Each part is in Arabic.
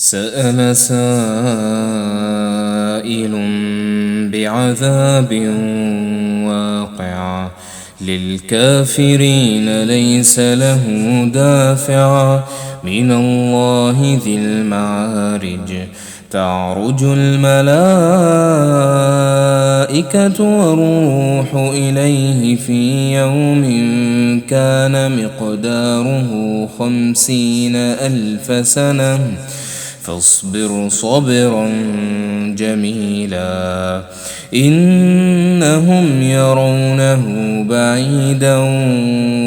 سأل سائل بعذاب واقع للكافرين ليس له دافع من الله ذي المعارج تعرج الملائكة والروح إليه في يوم كان مقداره 50,000 سنة فاصبر صبرا جميلا إنهم يرونه بعيدا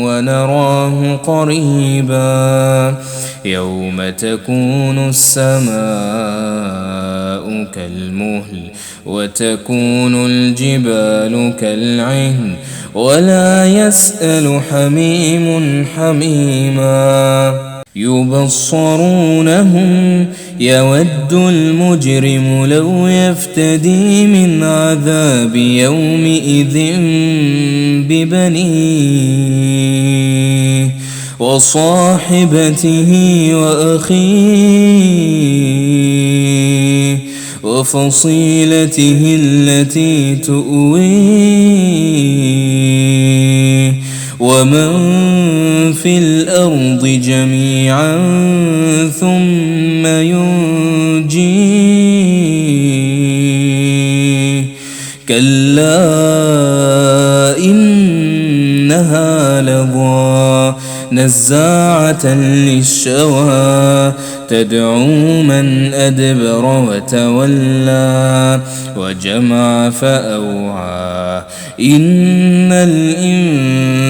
ونراه قريبا يوم تكون السماء كالمهل وتكون الجبال كالعهن ولا يسأل حميم حميما يبصرونهم يود المجرم لو يفتدي من عذاب يومئذ ببنيه وصاحبته وأخيه وفصيلته التي تؤويه ومن في الأرض جميعا ثم ينجيه كلا إنها لظى نزاعة للشوى تدعو من أدبر وتولى وجمع فأوعى إن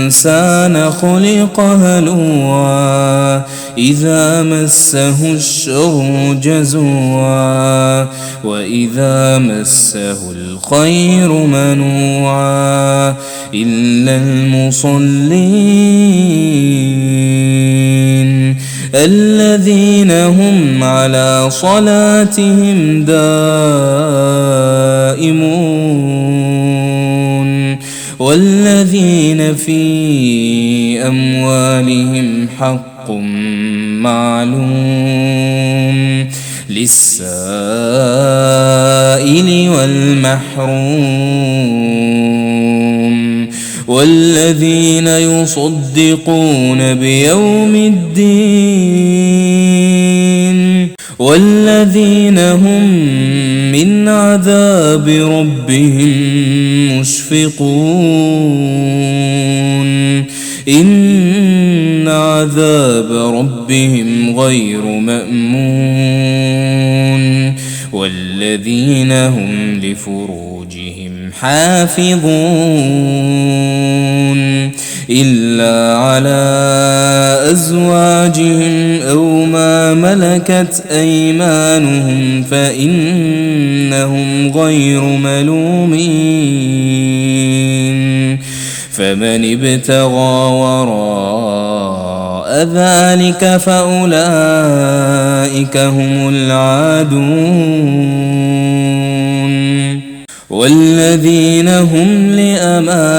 الإنسان خلق هلوعا إذا مسه الشر جزوعا وإذا مسه الخير منوعا إلا المصلين الذين هم على صلاتهم دائمون والذين في أموالهم حق معلوم للسائل والمحروم والذين يصدقون بيوم الدين والذين هم من عذاب ربهم مشفقون إن عذاب ربهم غير مأمون والذين هم لفروجهم حافظون إلا على أزواجهم أو ما ملكت أيمانهم فإنهم غير ملومين فمن ابتغى وراء ذلك فأولئك هم العادون والذين هم لأماناتهم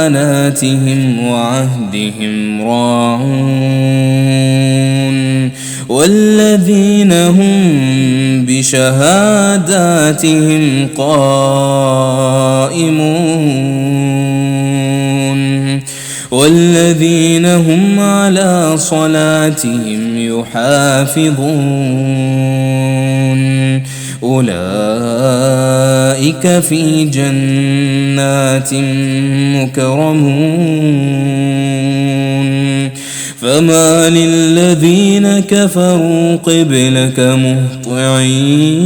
وعهدهم راعون والذين هم بشهاداتهم قائمون والذين هم على صلاتهم يحافظون أولئك في جنات مكرمون فما للذين كفروا قبلك مهطعين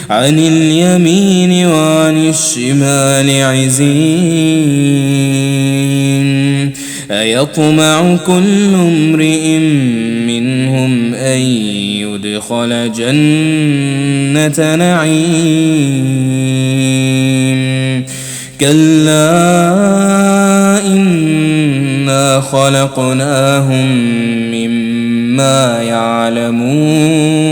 عن اليمين وعن الشمال عزين أيطمع كل امرئ منهم أن يدخل جنة نعيم كلا إنا خلقناهم مما يعلمون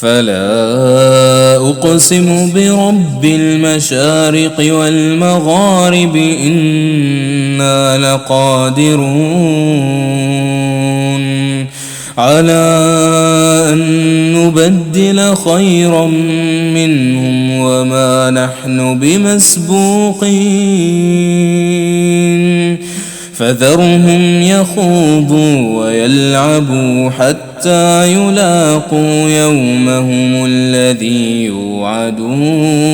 فلا أقسم برب المشارق والمغارب إنا لقادرون على أن نبدل خيرا منهم وما نحن بمسبوقين فذرهم يخوضوا ويلعبوا حتى يلاقوا يومهم الذي يوعدون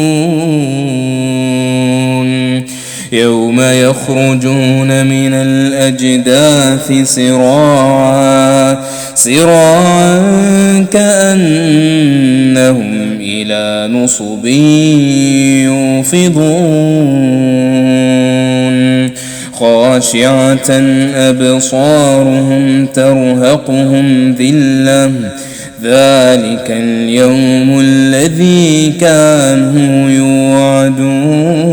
يوم يخرجون من الأجداث سراعا كأنهم إلى نصب يوفضون خاشعة أبصارهم ترهقهم ذلة ذلك اليوم الذي كانوا يوعدون